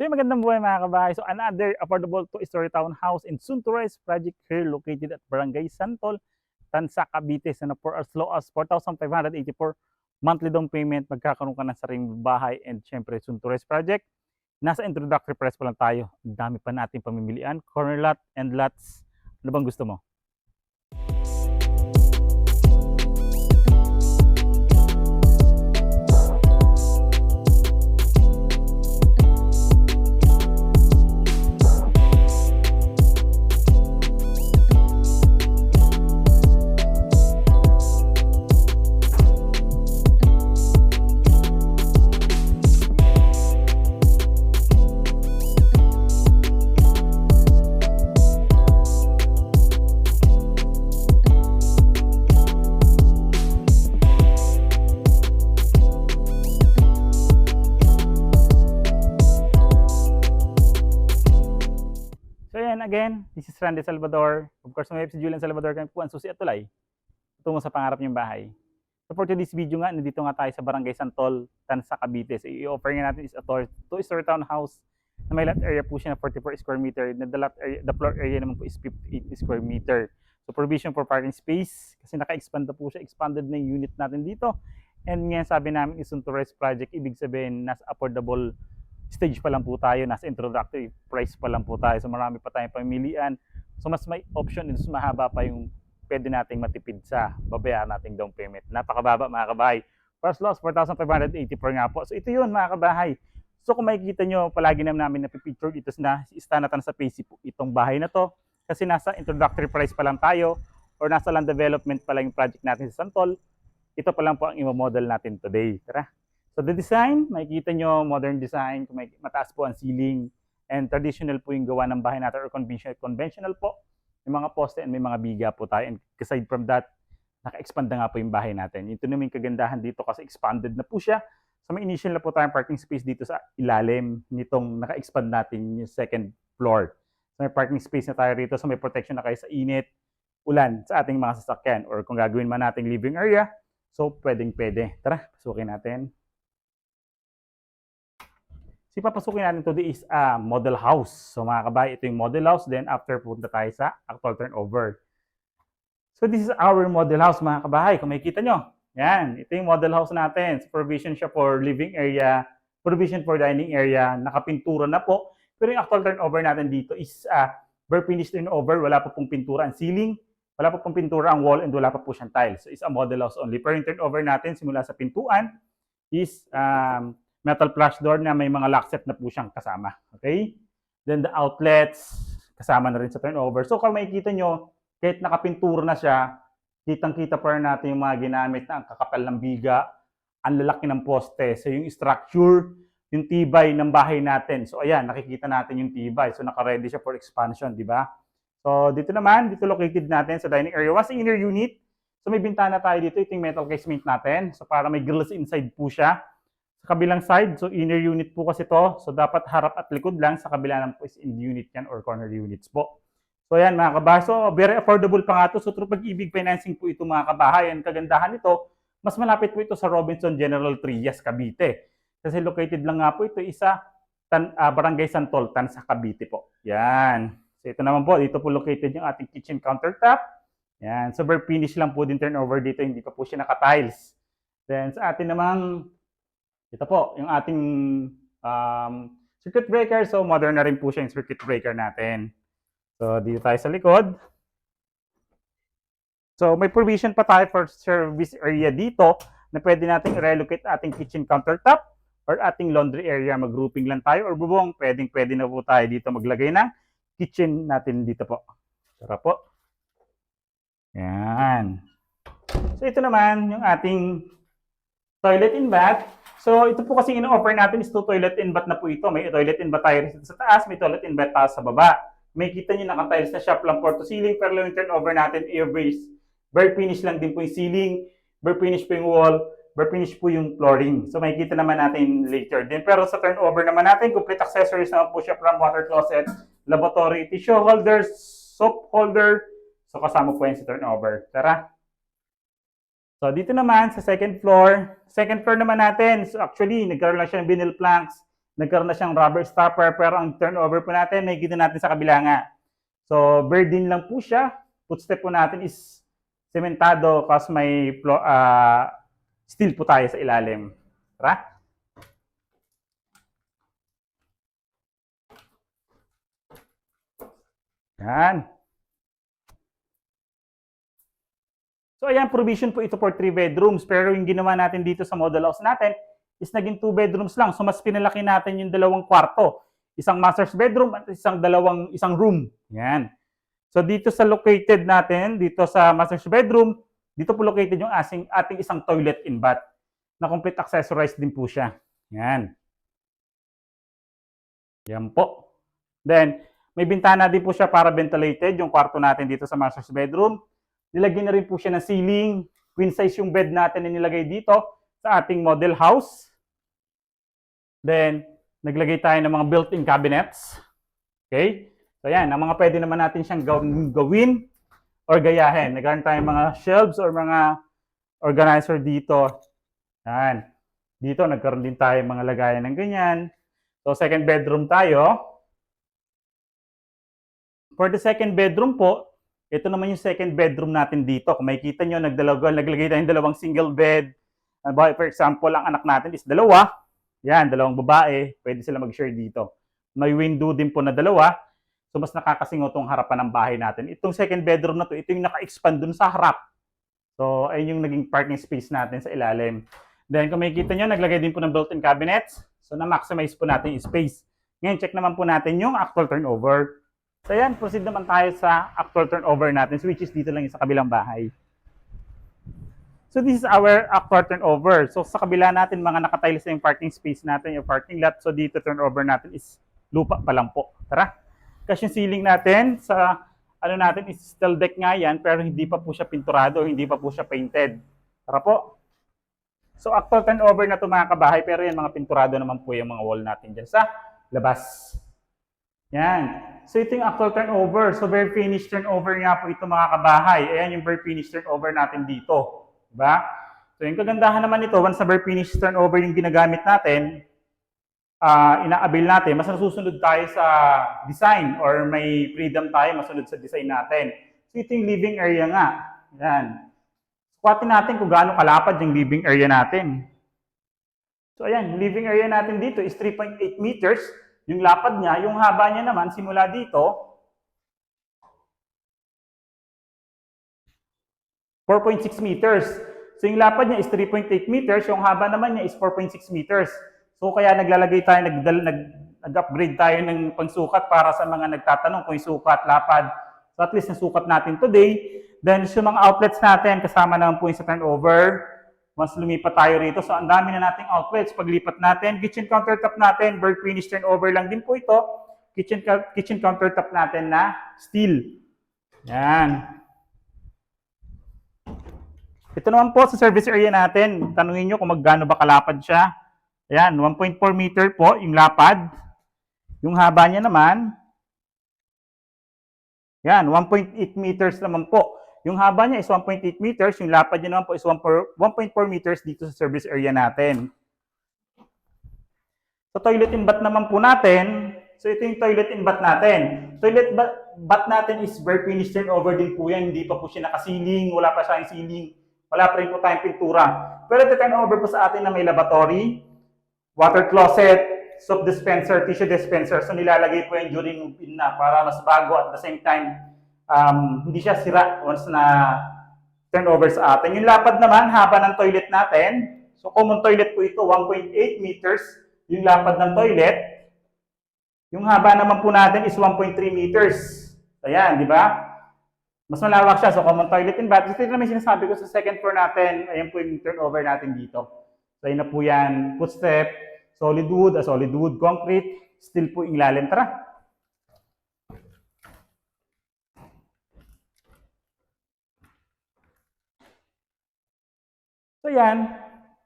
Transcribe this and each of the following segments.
So yung magandang buhay mga kabahay. So another affordable two-story townhouse in Suntures project here located at Barangay Santol, Tansa, Cavite. So for as low as 4,584 monthly down payment, magkakaroon ka ng sariling bahay and syempre Suntures project. Nasa introductory price pa lang tayo. Ang dami pa nating pamimilian, corner lot and lots. Ano bang gusto mo? So yan again, this is Randy Salvador. Of course, may si Julian Salvador, kami po ang susi at tulay tungo sa pangarap niyong bahay. So for today's video nga, nandito nga tayo sa Barangay Santol, Tansa, Cavite. So i-offer nga natin is a two-story townhouse na may lot area po siya na 44 square meter. Na the floor area naman po is 58 square meter. So provision for parking space, kasi naka-expand na po siya, expanded na yung unit natin dito. And nga sabi namin is Suntures project, ibig sabihin nasa affordable stage pa lang po tayo, nasa introductory price pa lang po tayo. So marami pa tayong pamilian. So mas may option, mas mahaba pa yung pwede nating matipid sa babayaran nating down payment. Napakababa mga kabahay. First loss, 4,584 nga po. So ito yun mga kabahay. So kung makikita nyo, palagi namin napipicture dito na istanatan sa Facebook itong bahay na to. Kasi nasa introductory price pa lang tayo or nasa land development pa lang yung project natin sa Santol. Ito pa lang po ang i-model natin today. Tara! So the design, makikita nyo, modern design, kung may mataas po ang ceiling, and traditional po yung gawa ng bahay natin or conventional po. May mga poste and may mga biga po tayo. And aside from that, naka-expand na nga po yung bahay natin. Ito naman yung kagandahan dito kasi expanded na po siya. So may initial na po tayong parking space dito sa ilalim nitong naka-expand natin yung second floor. So may parking space na tayo rito. So may protection na kayo sa init, ulan sa ating mga sasakyan. Or kung gagawin man nating living area, so pwedeng-pwede. Tara, pasukin natin. So papasukin natin today is model house. So mga kabay, ito yung model house. Then after punta tayo sa actual turnover. So this is our model house mga kabahay. Kung makikita nyo, yan. Ito yung model house natin. So, provision siya for living area, provision for dining area, nakapintura na po. Pero yung actual turnover natin dito is bare finish turnover. Wala pa pong pintura ang ceiling. Wala pa pong pintura ang wall and wala pa po siyang tiles. So it's a model house only. Pero yung turnover natin simula sa pintuan is metal flush door na may mga lock set na po siyang kasama. Okay? Then the outlets, kasama na rin sa turnover. So kung makikita nyo, kahit nakapintura na siya, kitang-kita pa rin natin yung mga ginamit na ang kakapal ng biga, ang lalaki ng poste. So yung structure, yung tibay ng bahay natin. So ayan, nakikita natin yung tibay. So naka-ready siya for expansion, di ba? So dito naman, dito located natin sa dining area. Once inner unit, so may bintana tayo dito. Ito yung metal casement natin. So para may grills inside po siya. Sa kabilang side, so inner unit po kasi to. So dapat harap at likod lang. Sa kabila lang po is in unit yan or corner units po. So yan mga kabahay. So very affordable pa nga to. So through Pag-ibig financing po ito mga kabahay. Ang kagandahan nito, mas malapit po ito sa Robinson General Trias, Cavite. Kasi located lang nga po ito isa Barangay Santol, Tansa, Cavite po. Yan. So ito naman po, dito po located yung ating kitchen countertop. Yan. So bare finish lang po din turnover dito. Hindi pa po siya naka-tiles. Then sa atin namang ito po, yung ating circuit breaker. So, modern na rin po siya yung circuit breaker natin. So, dito tayo sa likod. So, may provision pa tayo for service area dito na pwede nating relocate ating kitchen countertop or ating laundry area. Mag-grouping lang tayo or bubong. Pwede na po tayo dito maglagay ng kitchen natin dito po. Tara po. Yan. So, ito naman yung ating toilet and bath. So, ito po kasi in-offer natin is 2 toilet and bath na po ito. May toilet and bath tayo sa taas, may toilet and bath tayo sa baba. May kita nyo naka-tiles na siya from floor to ceiling, pero yung turnover natin, air-base. Bare finish lang din po yung ceiling, bare finish po yung wall, bare finish po yung flooring. So, makikita naman natin later din. Pero sa turnover naman natin, complete accessories naman po siya from water closet, lavatory, tissue holder, soap holder. So, kasama po yan sa turnover. Tara! So, dito naman sa second floor naman natin, so actually, nagkaroon lang siya ng vinyl planks nagkaroon na siyang rubber stopper, pero ang turnover po natin, may kita natin sa kabila nga. So, bare din lang po siya. Footstep po natin is sementado kasi may steel po tayo sa ilalim. Tara? Yan. So, ayan, provision po ito for 3 bedrooms. Pero yung ginawa natin dito sa model house natin is naging 2 bedrooms lang. So, mas pinalaki natin yung 2 kwarto. Isang master's bedroom at isang room. Yan. So, dito sa located natin, dito sa master's bedroom, dito po located yung ating isang toilet and bath na complete accessorized din po siya. Yan. Yan po. Then, may bintana din po siya para ventilated, yung kwarto natin dito sa master's bedroom. Nilagyan na rin po siya ng ceiling. Queen size yung bed natin na nilagay dito sa ating model house. Then, naglagay tayo ng mga built-in cabinets. Okay? So, yan. Ang mga pwede naman natin siyang gawin or gayahin. Nagkaroon tayo mga shelves or mga organizer dito. Yan. Dito, nagkaroon din tayo mga lagayan ng ganyan. So, second bedroom tayo. For the second bedroom po, ito naman yung second bedroom natin dito. Kung makikita nyo, naglagay tayong 2 single bed. For example, ang anak natin is 2. Yan, 2 babae. Pwede sila mag-share dito. May window din po na 2. So, mas nakakasingaw itong harapan ng bahay natin. Itong second bedroom na to, ito yung naka-expand dun sa harap. So, ayun yung naging parking space natin sa ilalim. Then, kung makikita nyo, naglagay din po ng built-in cabinets. So, na-maximize po natin yung space. Ngayon, check naman po natin yung actual turnover. So, yan, proceed naman tayo sa actual turnover natin, which is dito lang yung sa kabilang bahay. So, this is our actual turnover. So, sa kabila natin, mga nakatiles na yung parking space natin, yung parking lot. So, dito turnover natin is lupa pa lang po. Tara. Kasi yung ceiling natin, sa ano natin, is steel deck nga yan, pero hindi pa po siya pinturado, hindi pa po siya painted. Tara po. So, actual turnover na ito mga kabahay, pero yan, mga pinturado naman po yung mga wall natin dyan sa labas. Yan. So, ito yung actual turnover. So, very finished turnover nga po ito mga kabahay. Ayan yung very finished turnover natin dito. Diba? So, yung kagandahan naman ito, once na very finished turnover yung ginagamit natin, ina-avail natin, mas nasusunod tayo sa design or may freedom tayo masunod sa design natin. So, ito yung living area nga. Yan. Squatin natin kung gaano kalapad yung living area natin. So, ayan, living area natin dito is 3.8 meters. Yung lapad niya, yung haba niya naman, simula dito, 4.6 meters. So, yung lapad niya is 3.8 meters, yung haba naman niya is 4.6 meters. So, kaya naglalagay tayo, nag-upgrade tayo ng pangsukat para sa mga nagtatanong kung yung sukat, lapad. So, at least nasukat natin today. Then, yung mga outlets natin, kasama naman po yung sa turnover. Once lumipat tayo rito, so ang dami na nating outlets. Paglipat natin, kitchen countertop natin, bird finish turnover lang din po ito. Kitchen countertop natin na steel. Yan. Ito naman po sa service area natin. Tanungin nyo kung magkano ba kalapad siya. Ayan, 1.4 meter po yung lapad. Yung haba niya naman, yan, 1.8 meters naman po. Yung haba niya is 1.8 meters, yung lapad niya naman po is 1.4 meters dito sa service area natin. Sa toilet and bath naman po natin, so ito yung toilet and bath natin. Toilet bath natin is very finished turnover din po yan, hindi pa po siya nakasiling, wala pa siya yung ceiling, wala pa rin po tayong pintura. Pero ito turnover po sa atin na may lavatory, water closet, soap dispenser, tissue dispenser. So nilalagay po yan during move-in na para mas bago at the same time, hindi siya sira once na turnover sa atin. Yung lapad naman, haba ng toilet natin. So, common toilet po ito, 1.8 meters yung lapad ng toilet. Yung haba naman po natin is 1.3 meters. Ayan, di ba? Mas malawak siya. So, common toilet and bath. Ito naman sinasabi ko sa second floor natin. Ayan po yung turnover natin dito. So, ayun na po yan. Footstep, solid wood, concrete. Steel po yung ilalim. Tara. So yan,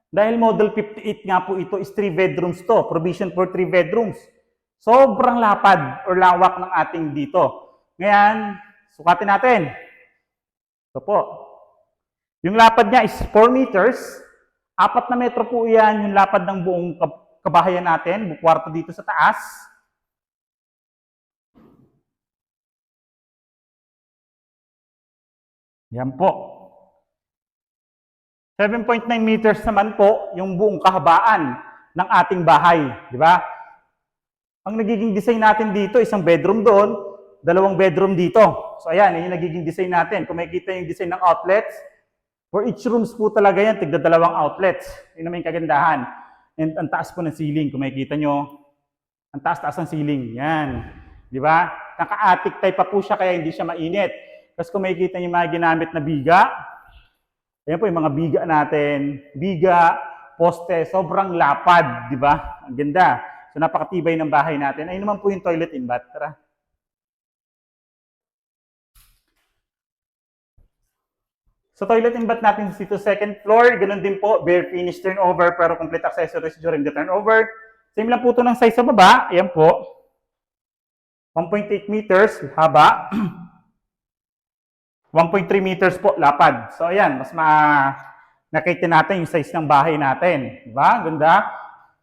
dahil model 58 nga po ito is 3 bedrooms to, provision for 3 bedrooms. Sobrang lapad or lawak ng ating dito. Ngayon, sukatin natin. Ito po. Yung lapad niya is 4 meters. 4 na metro po yan yung lapad ng buong kabahayan natin, kwarto dito sa taas. Yan po. 7.9 meters naman po yung buong kahabaan ng ating bahay, di ba? Ang nagiging design natin dito, isang bedroom doon, 2 bedroom dito. So ayan, yung nagiging design natin. Kung makikita yung design ng outlets, for each rooms po talaga yan, tigda 2 outlets. Yun naman yung kagandahan. And ang taas po ng ceiling, kung makikita nyo, ang taas-taas ng ceiling. Yan, di ba? Naka-attic type pa po siya, kaya hindi siya mainit. Tapos kung makikita nyo yung mga ginamit na biga, ayan po yung mga biga natin. Biga, poste, sobrang lapad, di ba? Ang ganda. So napakatibay ng bahay natin. Ayun naman po yung toilet and bath. Tara. So toilet and bath natin dito second floor. Ganun din po, bare finish turnover pero complete accessories during the turnover. Same lang po ito ng size sa baba. Ayan po. 1.8 meters haba. 1.3 meters po lapad. So ayan, mas nakita natin yung size ng bahay natin. Diba? Ganda.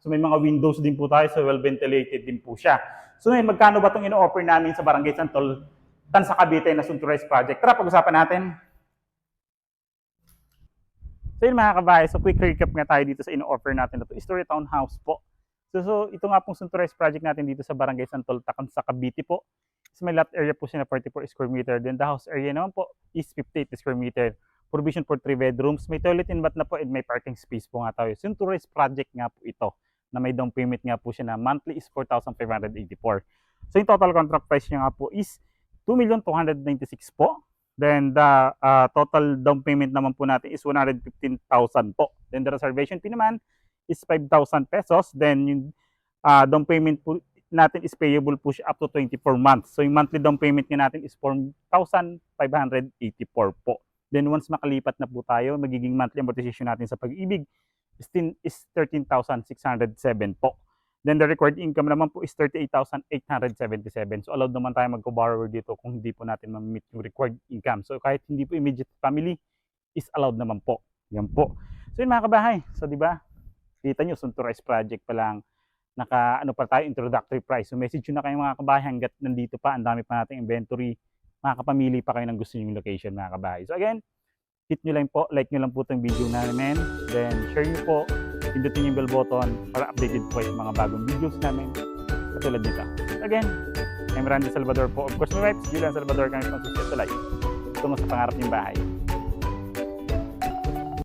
So may mga windows din po tayo, so well ventilated din po siya. So ngayon, magkano ba itong ino-offer namin sa Barangay Santol, Tansa Cavite na Suntorized Project? Tara, pag-usapan natin. So yun mga kabahay, so quick recap nga tayo dito sa ino-offer natin na ito. Story Townhouse po. So ito nga pong Suntorized Project natin dito sa Barangay Santol, Tansa Cavite po. So may lot area po siya na 44 square meter. Then the house area naman po is 58 square meter. Provision for 3 bedrooms. May toilet and bath na po and may parking space po nga tayo. Suntorized project nga po ito na may down payment nga po siya na monthly is 4,584. So yung total contract price niya nga po is 2,296,000 po. Then the total down payment naman po natin is 115,000 po. Then the reservation fee naman is 5,000 pesos. Then yung down payment po natin is payable po siya up to 24 months. So yung monthly down payment nga natin is 4,584 po. Then once makalipat na po tayo, magiging monthly amortization natin sa Pag-ibig is 13,607 po. Then the required income naman po is 38,877. So allowed naman tayo magko-borrower dito kung hindi po natin ma-meet yung required income. So kahit hindi po immediate family, is allowed naman po. Yan po. So yun mga kabahay. So di ba? Kita nyo, Suntorized Project pa lang. Pa tayo, introductory price. So message nyo na kayo mga kabahay hanggat nandito pa, ang dami pa nating inventory. Makakapamili pa kayo ng gusto nyo yung location mga kabahay. So again, hit nyo lang po, like nyo lang po itong video namin. Then share nyo po, pindutin yung bell button para updated po kayo sa mga bagong videos namin. Katulad nito. Again, I'm Randy Salvador po. Of course, my wife, Julian Salvador, kami pang success to life. Tungo sa pangarap niyong bahay.